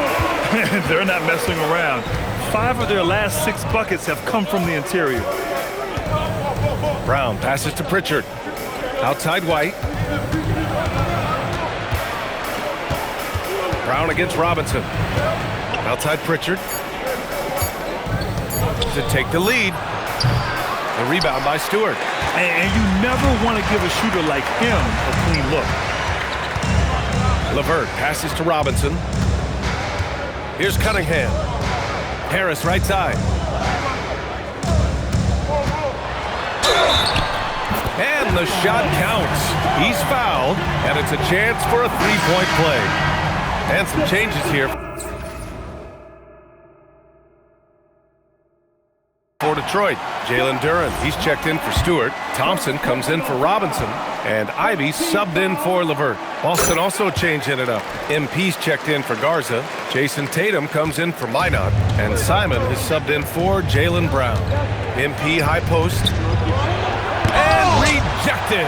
They're not messing around. 5 of their last 6 buckets have come from the interior. Brown passes to Pritchard. Outside White. Brown against Robinson. Outside Pritchard. To take the lead. The rebound by Stewart. And you never want to give a shooter like him a clean look. LeVert passes to Robinson. Here's Cunningham. Harris right side. And the shot counts. He's fouled, and it's a chance for a 3-point play. And some changes here for Detroit. Jalen Duren, he's checked in for Stewart. Thompson comes in for Robinson. And Ivy subbed in for LeVert. Boston also changing it up. MP's checked in for Garza. Jason Tatum comes in for Minot. And Simon is subbed in for Jaylen Brown. MP high post. And rejected.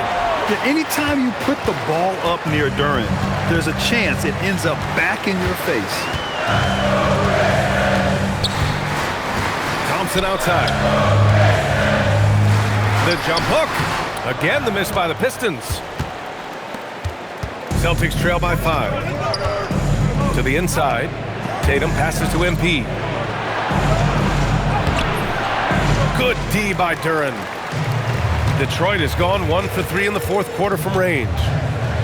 Anytime you put the ball up near Duren, there's a chance it ends up back in your face. Thompson outside. The jump hook. Again, the miss by the Pistons. Celtics trail by 5. To the inside. Tatum passes to MP. Good D by Duren. Detroit has gone 1 for 3 in the 4th quarter from range.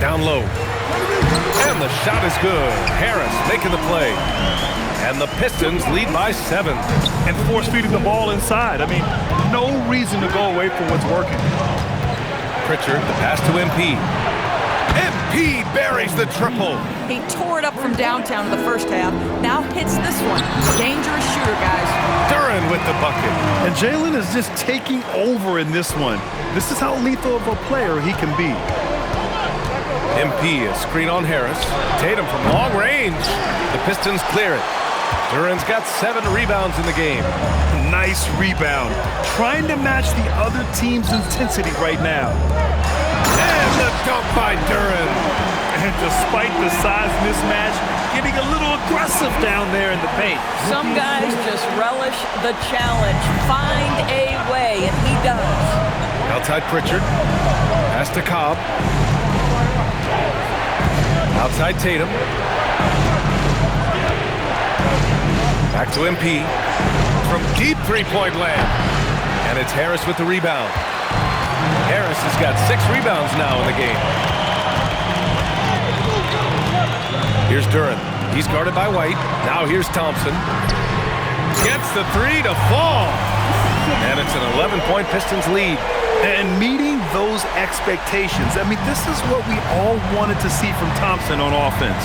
Down low. And the shot is good. Harris making the play. And the Pistons lead by 7. And force-feeding the ball inside. I mean, no reason to go away from what's working. Pritchard, the pass to MP. MP buries the triple. He tore it up from downtown in the first half. Now hits this one. Dangerous shooter, guys. Duren with the bucket. And Jalen is just taking over in this one. This is how lethal of a player he can be. MP, a screen on Harris. Tatum from long range. The Pistons clear it. Duren's got 7 rebounds in the game. Nice rebound. Trying to match the other team's intensity right now. And the dunk by Duren. And despite the size mismatch, getting a little aggressive down there in the paint. Some guys just relish the challenge. Find a way, and he does. Outside Pritchard. Pass to Cobb. Outside Tatum. Back to MP. From deep three-point land. And it's Harris with the rebound. Harris has got 6 rebounds now in the game. Here's Duren. He's guarded by White. Now here's Thompson. Gets the 3 to fall. And it's an 11-point Pistons lead. And meeting those expectations. I mean, this is what we all wanted to see from Thompson on offense.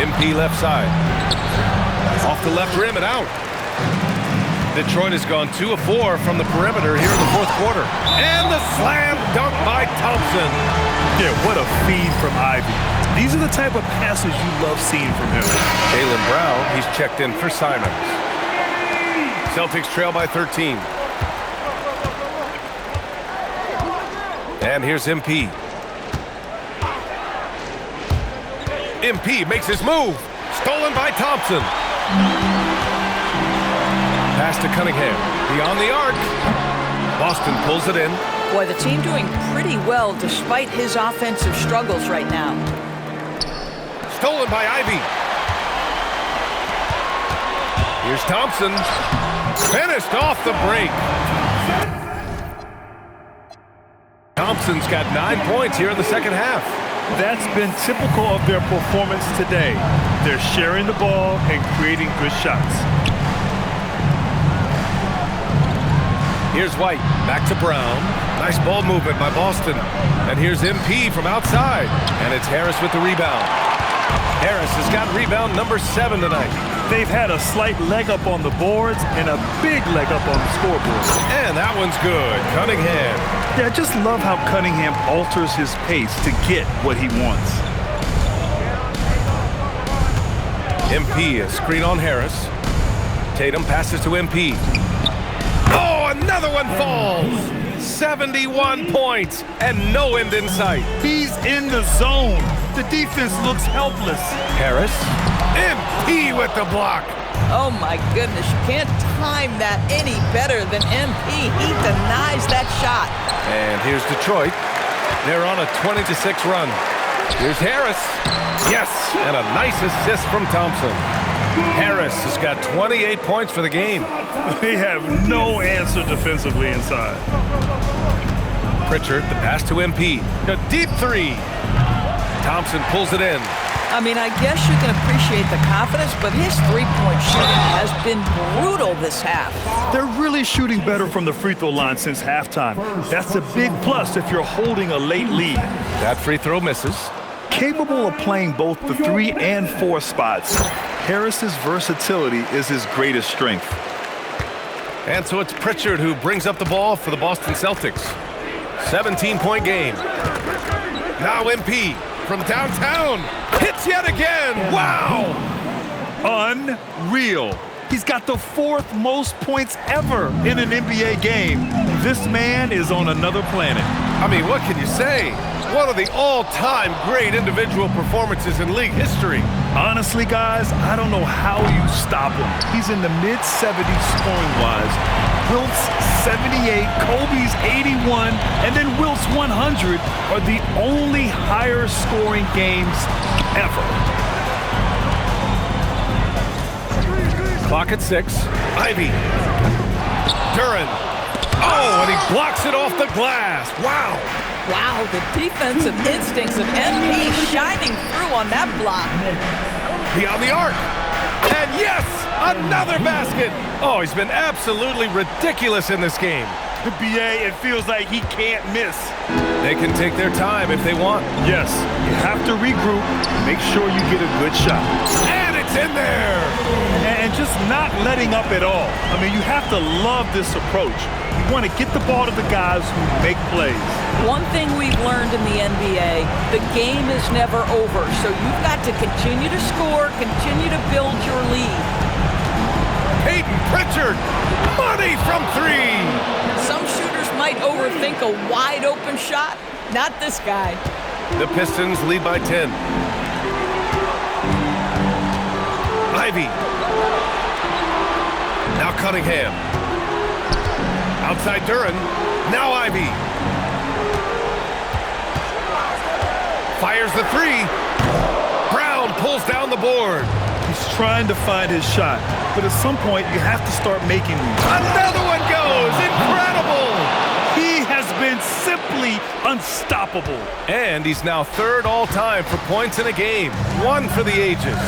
MP left side. Off the left rim and out. Detroit has gone 2 of 4 from the perimeter here in the 4th quarter. And the slam dunk by Thompson. Yeah, what a feed from Ivy. These are the type of passes you love seeing from him. Jaylen Brown, he's checked in for Simons. Celtics trail by 13. And here's MP. MP makes his move. Stolen by Thompson. Pass to Cunningham. Beyond the arc. Boston pulls it in. Boy, the team doing pretty well despite his offensive struggles right now. Stolen by Ivy. Here's Thompson. Finished off the break. Thompson's got 9 points here in the second half. That's been typical of their performance today. They're sharing the ball and creating good shots. Here's White, back to Brown. Nice ball movement by Boston. And here's MP from outside. And it's Harris with the rebound. Harris has got rebound number 7 tonight. They've had a slight leg up on the boards and a big leg up on the scoreboard. And that one's good. Cunningham. Yeah, I just love how Cunningham alters his pace to get what he wants. MP, a screen on Harris. Tatum passes to MP. Oh, another one falls. 71 points and no end in sight. He's in the zone. The defense looks helpless. Harris. MP with the block. Oh, my goodness. You can't time that any better than MP. He denies that shot. And here's Detroit. They're on a 20-6 run. Here's Harris. Yes, and a nice assist from Thompson. Harris has got 28 points for the game. They have no answer defensively inside. Pritchard, the pass to MP. A deep 3. Thompson pulls it in. I mean, I guess you can appreciate the confidence, but his three-point shooting has been brutal this half. They're really shooting better from the free throw line since halftime. That's a big plus if you're holding a late lead. That free throw misses. Capable of playing both the 3 and 4 spots, Harris's versatility is his greatest strength. And so it's Pritchard who brings up the ball for the Boston Celtics. 17-point game. Now MP from downtown. Hits yet again. Wow. Unreal. He's got the 4th most points ever in an NBA game. This man is on another planet. I mean, what can you say? One of the all-time great individual performances in league history. Honestly, guys, I don't know how you stop him. He's in the mid-70s scoring-wise. Wilt's 78, Kobe's 81, and then Wilt's 100 are the only higher-scoring games ever. Clock at 6. Ivy. Duren. Oh, and he blocks it off the glass. Wow. Wow, the defensive instincts of MP shining through on that block. Beyond the arc. And yes, another basket. Oh, he's been absolutely ridiculous in this game. BA, it feels like he can't miss. They can take their time if they want. Yes, you have to regroup, make sure you get a good shot. And it's in there. And just not letting up at all. I mean, you have to love this approach. You want to get the ball to the guys who make plays. One thing we've learned in the NBA, the game is never over, so you've got to continue to score, continue to build your lead. Peyton Pritchard, money from three. Some shooters might overthink a wide open shot. Not this guy. The Pistons lead by 10. Ivy. Now Cunningham. Outside Duren. Now Ivy. Fires the three. Brown pulls down the board. He's trying to find his shot, but at some point you have to start making them. Another one goes. Incredible. He has been simply unstoppable. And he's now third all-time for points in a game. One for the ages.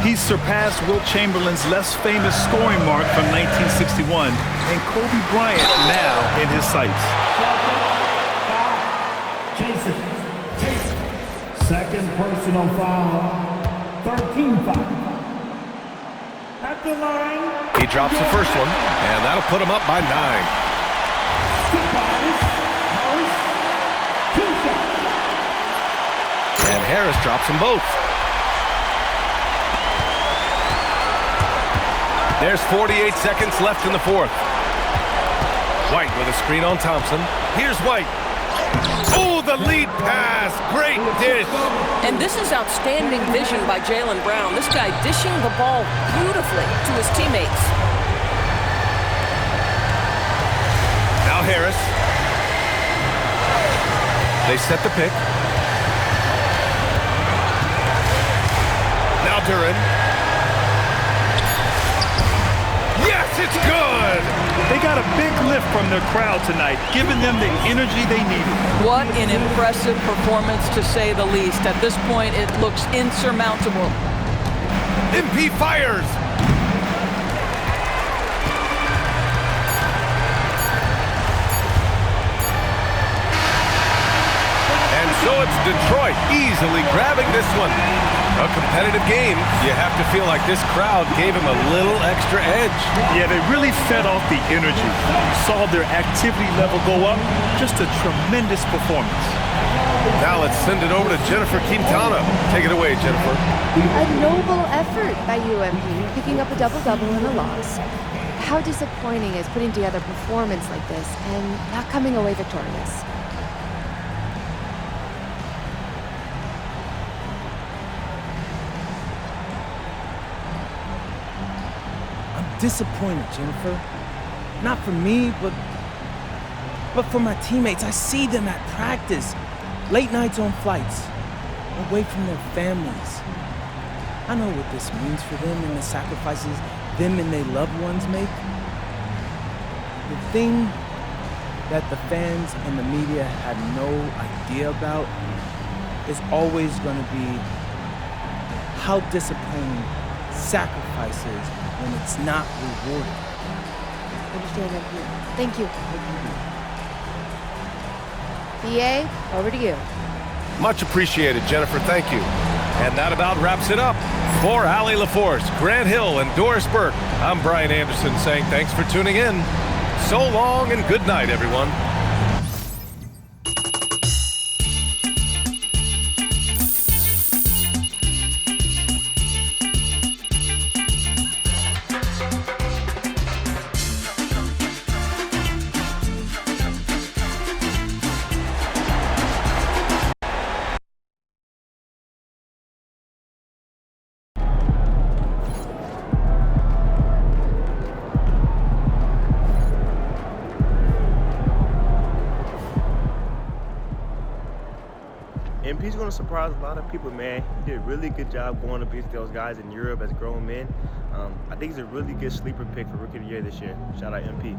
He's surpassed Wilt Chamberlain's less famous scoring mark from 1961 and Kobe Bryant now in his sights. Second personal foul, 13 foul. At the line. He drops the first one, and that'll put him up by 9. And Harris drops them both. There's 48 seconds left in the fourth. White with a screen on Thompson. Here's White. Oh, the lead pass. Great dish. And this is outstanding vision by Jaylen Brown. This guy dishing the ball beautifully to his teammates. Now Harris. They set the pick. Now Duren. Yes, it's good! They got a big lift from their crowd tonight, giving them the energy they needed. What an impressive performance, to say the least. At this point, it looks insurmountable. MP fires! And so it's Detroit easily grabbing this one. A competitive game. You have to feel like this crowd gave him a little extra edge. Yeah, they really fed off the energy. You saw their activity level go up. Just a tremendous performance. Now let's send it over to Jennifer Quintana. Take it away, Jennifer. A noble effort by UMP, picking up a double-double in a loss. How disappointing is putting together a performance like this and not coming away victorious? Disappointed, Jennifer. Not for me, but for my teammates. I see them at practice, late nights on flights, away from their families. I know what this means for them and the sacrifices them and their loved ones make. The thing that the fans and the media had no idea about is always going to be how disappointing sacrifice is when it's not rewarded. Understand that. Thank you. BA, over to you. Much appreciated, Jennifer. Thank you. And that about wraps it up. For Allie LaForce, Grant Hill, and Doris Burke, I'm Brian Anderson saying thanks for tuning in. So long and good night, everyone. MP's going to surprise a lot of people, man. He did a really good job going against those guys in Europe as grown men. I think he's a really good sleeper pick for Rookie of the Year this year. Shout out MP.